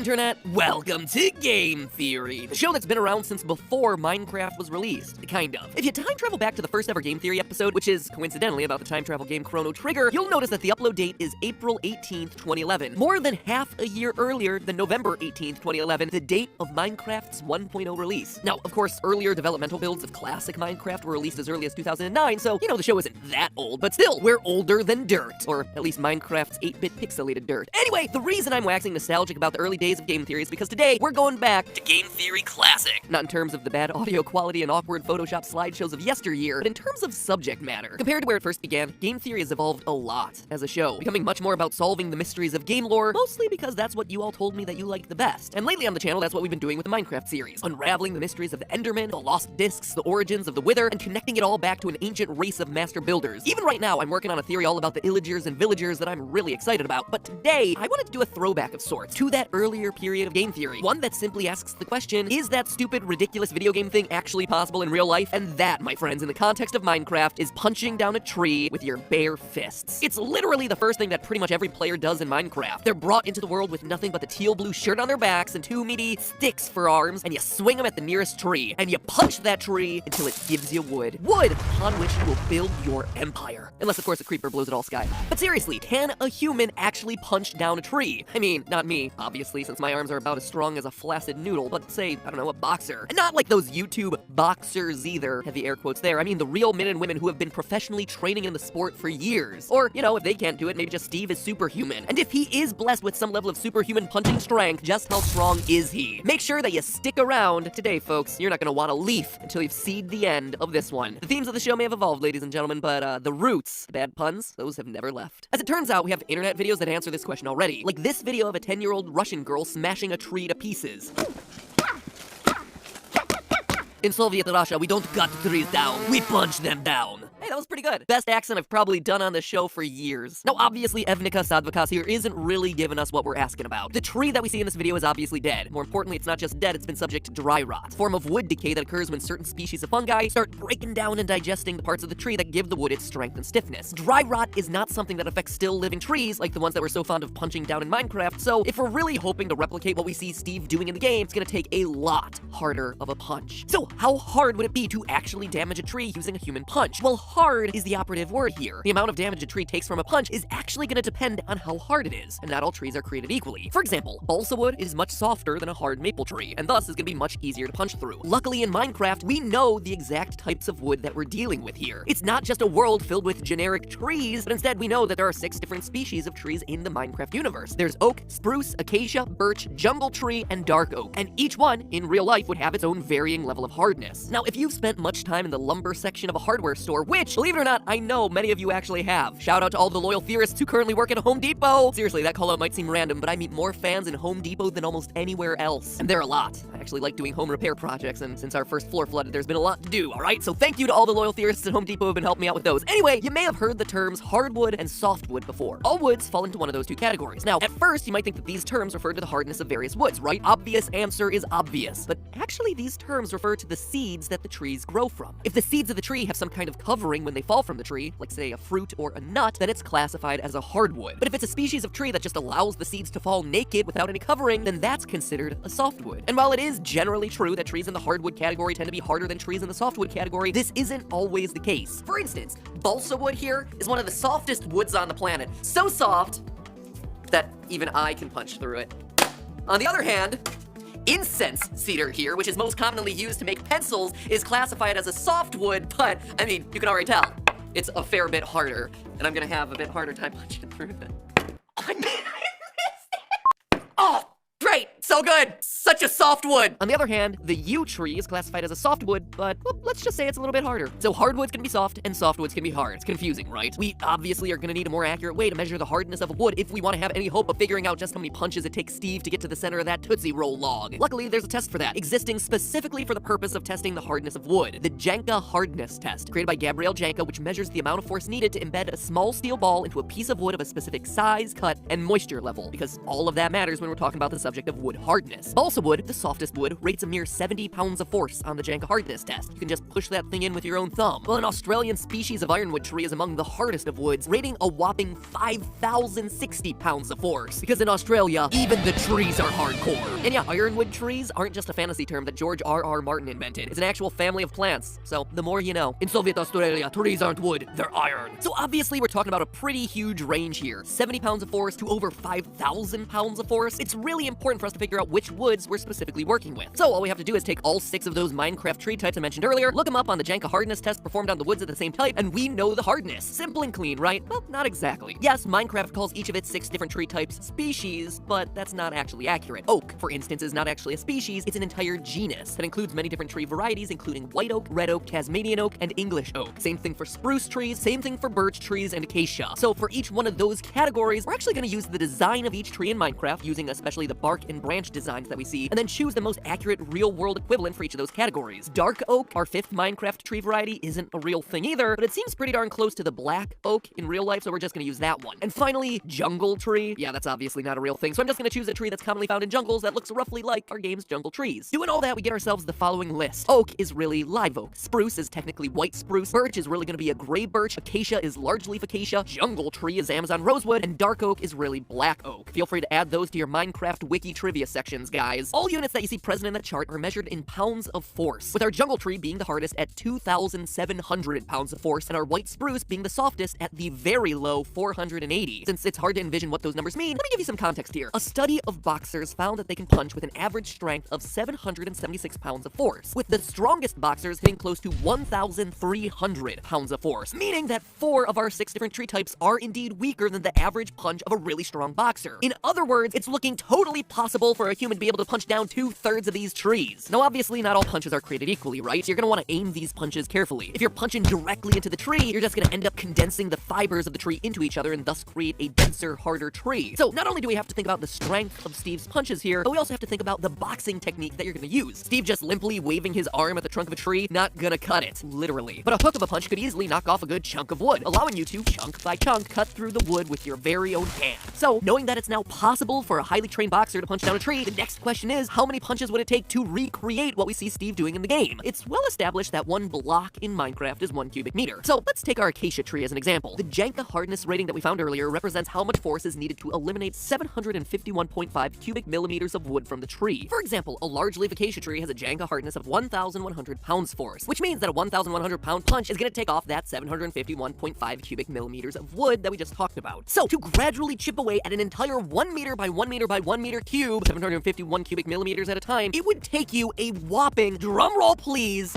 Internet, welcome to Game Theory, the show that's been around since before Minecraft was released, kind of. If you time travel back to the first ever Game Theory episode, which is coincidentally about the time travel game Chrono Trigger, you'll notice that the upload date is April 18th, 2011, more than half a year earlier than November 18th, 2011, the date of Minecraft's 1.0 release. Now, of course, earlier developmental builds of classic Minecraft were released as early as 2009, so, the show isn't that old, but still, we're older than dirt, or at least Minecraft's 8-bit pixelated dirt. Anyway, the reason I'm waxing nostalgic about the early days of Game Theory is because today we're going back to Game Theory Classic. Not in terms of the bad audio quality and awkward Photoshop slideshows of yesteryear, but in terms of subject matter. Compared to where it first began, Game Theory has evolved a lot as a show, becoming much more about solving the mysteries of game lore, mostly because that's what you all told me that you liked the best. And lately on the channel, that's what we've been doing with the Minecraft series, unraveling the mysteries of the Enderman, the lost discs, the origins of the Wither, and connecting it all back to an ancient race of master builders. Even right now, I'm working on a theory all about the Illagers and Villagers that I'm really excited about, but today, I wanted to do a throwback of sorts to that earlier period of Game Theory, one that simply asks the question, is that stupid, ridiculous video game thing actually possible in real life? And that, my friends, in the context of Minecraft, is punching down a tree with your bare fists. It's literally the first thing that pretty much every player does in Minecraft. They're brought into the world with nothing but the teal-blue shirt on their backs and two meaty sticks for arms, and you swing them at the nearest tree, and you punch that tree until it gives you wood. Wood upon which you will build your empire. Unless, of course, a creeper blows it all sky. But seriously, can a human actually punch down a tree? I mean, not me, obviously, since my arms are about as strong as a flaccid noodle, but say, I don't know, a boxer. And not like those YouTube boxers either, heavy air quotes there. I mean the real men and women who have been professionally training in the sport for years. Or, if they can't do it, maybe just Steve is superhuman. And if he is blessed with some level of superhuman punching strength, just how strong is he? Make sure that you stick around today, folks. You're not gonna want to leave until you've seen the end of this one. The themes of the show may have evolved, ladies and gentlemen, but the roots, the bad puns, those have never left. As it turns out, we have internet videos that answer this question already. Like this video of a 10-year-old Russian girl smashing a tree to pieces. In Soviet Russia, we don't cut trees down, we punch them down. Hey, that was pretty good. Best accent I've probably done on the show for years. Now, obviously, Evnika Sadvakas here isn't really giving us what we're asking about. The tree that we see in this video is obviously dead. More importantly, it's not just dead, it's been subject to dry rot, a form of wood decay that occurs when certain species of fungi start breaking down and digesting the parts of the tree that give the wood its strength and stiffness. Dry rot is not something that affects still living trees like the ones that we're so fond of punching down in Minecraft, so if we're really hoping to replicate what we see Steve doing in the game, it's gonna take a lot harder of a punch. So how hard would it be to actually damage a tree using a human punch? Well, hard is the operative word here. The amount of damage a tree takes from a punch is actually going to depend on how hard it is, and not all trees are created equally. For example, balsa wood is much softer than a hard maple tree, and thus is going to be much easier to punch through. Luckily in Minecraft, we know the exact types of wood that we're dealing with here. It's not just a world filled with generic trees, but instead we know that there are 6 different species of trees in the Minecraft universe. There's oak, spruce, acacia, birch, jungle tree, and dark oak, and each one, in real life, would have its own varying level of hardness. Now, if you've spent much time in the lumber section of a hardware store, which, believe it or not, I know many of you actually have. Shout out to all the loyal theorists who currently work at Home Depot. Seriously, that call out might seem random, but I meet more fans in Home Depot than almost anywhere else. And there are a lot. I actually like doing home repair projects, and since our first floor flooded, there's been a lot to do, alright? So thank you to all the loyal theorists at Home Depot who have been helping me out with those. Anyway, you may have heard the terms hardwood and softwood before. All woods fall into one of those two categories. Now, at first, you might think that these terms refer to the hardness of various woods, right? Obvious answer is obvious. But actually, these terms refer to the seeds that the trees grow from. If the seeds of the tree have some kind of covering when they fall from the tree, like say a fruit or a nut, then it's classified as a hardwood. But if it's a species of tree that just allows the seeds to fall naked without any covering, then that's considered a softwood. And while it is generally true that trees in the hardwood category tend to be harder than trees in the softwood category, this isn't always the case. For instance, balsa wood here is one of the softest woods on the planet. So soft that even I can punch through it. On the other hand, incense cedar here, which is most commonly used to make pencils, is classified as a softwood, but, I mean, you can already tell. It's a fair bit harder, and I'm gonna have a bit harder time punching through it. Oh, great! So good! Such a soft wood! On the other hand, the yew tree is classified as a softwood, but well, let's just say it's a little bit harder. So hardwood's gonna be soft, and softwood's gonna be hard. It's confusing, right? We obviously are gonna need a more accurate way to measure the hardness of a wood if we want to have any hope of figuring out just how many punches it takes Steve to get to the center of that Tootsie Roll log. Luckily, there's a test for that, existing specifically for the purpose of testing the hardness of wood. The Janka Hardness Test, created by Gabriel Janka, which measures the amount of force needed to embed a small steel ball into a piece of wood of a specific size, cut, and moisture level, because all of that matters when we're talking about the subject of wood hardness. Balsa Balsa wood, the softest wood, rates a mere 70 pounds of force on the Janka hardness test. You can just push that thing in with your own thumb. Well, an Australian species of ironwood tree is among the hardest of woods, rating a whopping 5,060 pounds of force. Because in Australia, even the trees are hardcore. And yeah, ironwood trees aren't just a fantasy term that George R.R. Martin invented. It's an actual family of plants. So, the more you know. In Soviet Australia, trees aren't wood, they're iron. So obviously we're talking about a pretty huge range here. 70 pounds of force to over 5,000 pounds of force. It's really important for us to figure out which woods we're specifically working with. So all we have to do is take all 6 of those Minecraft tree types I mentioned earlier, look them up on the Janka hardness test performed on the woods of the same type, and we know the hardness. Simple and clean, right? Well, not exactly. Yes, Minecraft calls each of its 6 different tree types species, but that's not actually accurate. Oak, for instance, is not actually a species, it's an entire genus that includes many different tree varieties, including white oak, red oak, Tasmanian oak, and English oak. Same thing for spruce trees, same thing for birch trees and acacia. So for each one of those categories, we're actually going to use the design of each tree in Minecraft, using especially the bark and branch designs that we see, and then choose the most accurate real-world equivalent for each of those categories. Dark oak, our 5th Minecraft tree variety, isn't a real thing either, but it seems pretty darn close to the black oak in real life, so we're just going to use that one. And finally, jungle tree. Yeah, that's obviously not a real thing, so I'm just going to choose a tree that's commonly found in jungles that looks roughly like our game's jungle trees. Doing all that, we get ourselves the following list. Oak is really live oak. Spruce is technically white spruce. Birch is really going to be a gray birch. Acacia is large leaf acacia. Jungle tree is Amazon rosewood. And dark oak is really black oak. Feel free to add those to your Minecraft wiki trivia sections, guys. All units that you see present in that chart are measured in pounds of force, with our jungle tree being the hardest at 2,700 pounds of force, and our white spruce being the softest at the very low 480. Since it's hard to envision what those numbers mean, let me give you some context here. A study of boxers found that they can punch with an average strength of 776 pounds of force, with the strongest boxers hitting close to 1,300 pounds of force, meaning that 4 of our 6 different tree types are indeed weaker than the average punch of a really strong boxer. In other words, it's looking totally possible for a human to be able to punch down 2/3 of these trees. Now, obviously, not all punches are created equally, right? So you're gonna want to aim these punches carefully. If you're punching directly into the tree, you're just gonna end up condensing the fibers of the tree into each other and thus create a denser, harder tree. So not only do we have to think about the strength of Steve's punches here, but we also have to think about the boxing technique that you're gonna use. Steve just limply waving his arm at the trunk of a tree, not gonna cut it, literally. But a hook of a punch could easily knock off a good chunk of wood, allowing you to, chunk by chunk, cut through the wood with your very own hand. So, knowing that it's now possible for a highly trained boxer to punch down a tree, the next question is, how many punches would it take to recreate what we see Steve doing in the game? It's well established that one block in Minecraft is 1 cubic meter. So, let's take our acacia tree as an example. The Janka hardness rating that we found earlier represents how much force is needed to eliminate 751.5 cubic millimeters of wood from the tree. For example, a large leaf acacia tree has a Janka hardness of 1,100 pounds force, which means that a 1,100 pound punch is going to take off that 751.5 cubic millimeters of wood that we just talked about. So, to gradually chip away at an entire 1 meter by 1 meter by 1 meter cube, 751 cubic millimeters at a time, it would take you a whopping, drumroll please,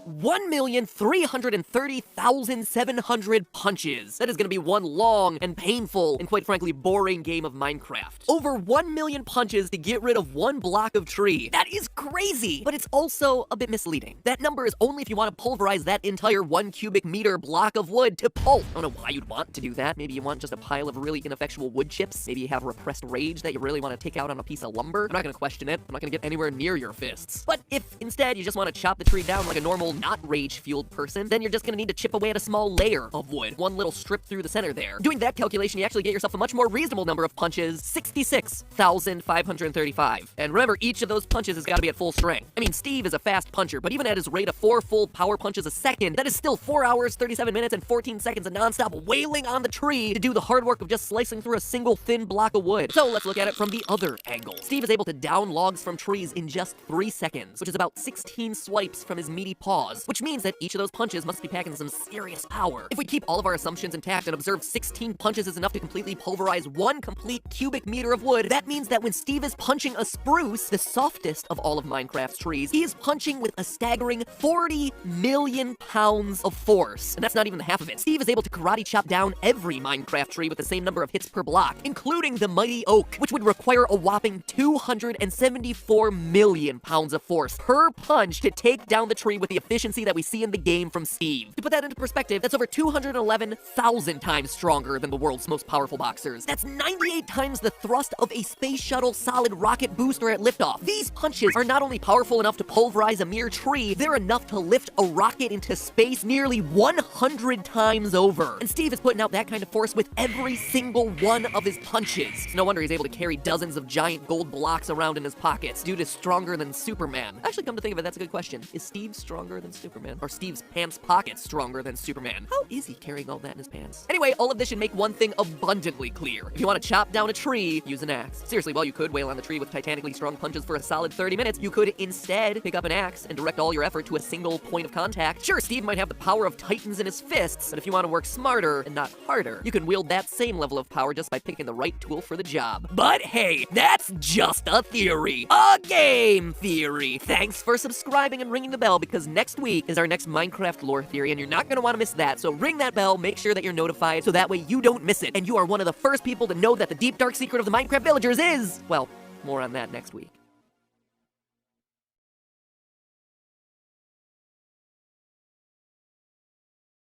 1,330,700 punches. That is going to be one long and painful and quite frankly boring game of Minecraft. Over 1 million punches to get rid of one block of tree. That is crazy, but it's also a bit misleading. That number is only if you want to pulverize that entire 1 cubic meter block of wood to pulp. I don't know why you'd want to do that. Maybe you want just a pile of really ineffectual wood chips. Maybe you have repressed rage that you really want to take out on a piece of lumber. I'm not going to question it. I'm not going to get anywhere near your fists. But if instead you just want to chop the tree down like a normal not rage-fueled person, then you're just gonna need to chip away at a small layer of wood, one little strip through the center there. Doing that calculation, you actually get yourself a much more reasonable number of punches, 66,535. And remember, each of those punches has got to be at full strength. I mean, Steve is a fast puncher, but even at his rate of 4 full power punches a second, that is still 4 hours, 37 minutes, and 14 seconds of non-stop wailing on the tree to do the hard work of just slicing through a single thin block of wood. So let's look at it from the other angle. Steve is able to down logs from trees in just 3 seconds, which is about 16 swipes from his meaty paws, which means that each of those punches must be packing some serious power. If we keep all of our assumptions intact and observe 16 punches is enough to completely pulverize 1 complete cubic meter of wood, that means that when Steve is punching a spruce, the softest of all of Minecraft's trees, he is punching with a staggering 40 million pounds of force. And that's not even the half of it. Steve is able to karate chop down every Minecraft tree with the same number of hits per block, including the mighty oak, which would require a whopping 274 million pounds of force per punch to take down the tree with the efficiency efficiency that we see in the game from Steve. To put that into perspective, that's over 211,000 times stronger than the world's most powerful boxers. That's 98 times the thrust of a space shuttle solid rocket booster at liftoff. These punches are not only powerful enough to pulverize a mere tree, they're enough to lift a rocket into space nearly 100 times over. And Steve is putting out that kind of force with every single one of his punches. It's no wonder he's able to carry dozens of giant gold blocks around in his pockets. Dude is stronger than Superman. Actually, come to think of it, that's a good question. Is Steve stronger than Superman? Or Steve's pants pockets stronger than Superman? How is he carrying all that in his pants? Anyway, all of this should make one thing abundantly clear. If you want to chop down a tree, use an axe. Seriously, while you could wail on the tree with titanically strong punches for a solid 30 minutes, you could instead pick up an axe and direct all your effort to a single point of contact. Sure, Steve might have the power of titans in his fists, but if you want to work smarter and not harder, you can wield that same level of power just by picking the right tool for the job. But hey, that's just a theory. A game theory. Thanks for subscribing and ringing the bell, because next week is our next Minecraft lore theory, and you're not going to want to miss that. So ring that bell, make sure that you're notified, so that way you don't miss it, and you are one of the first people to know that the deep dark secret of the Minecraft villagers is, well, more on that next week.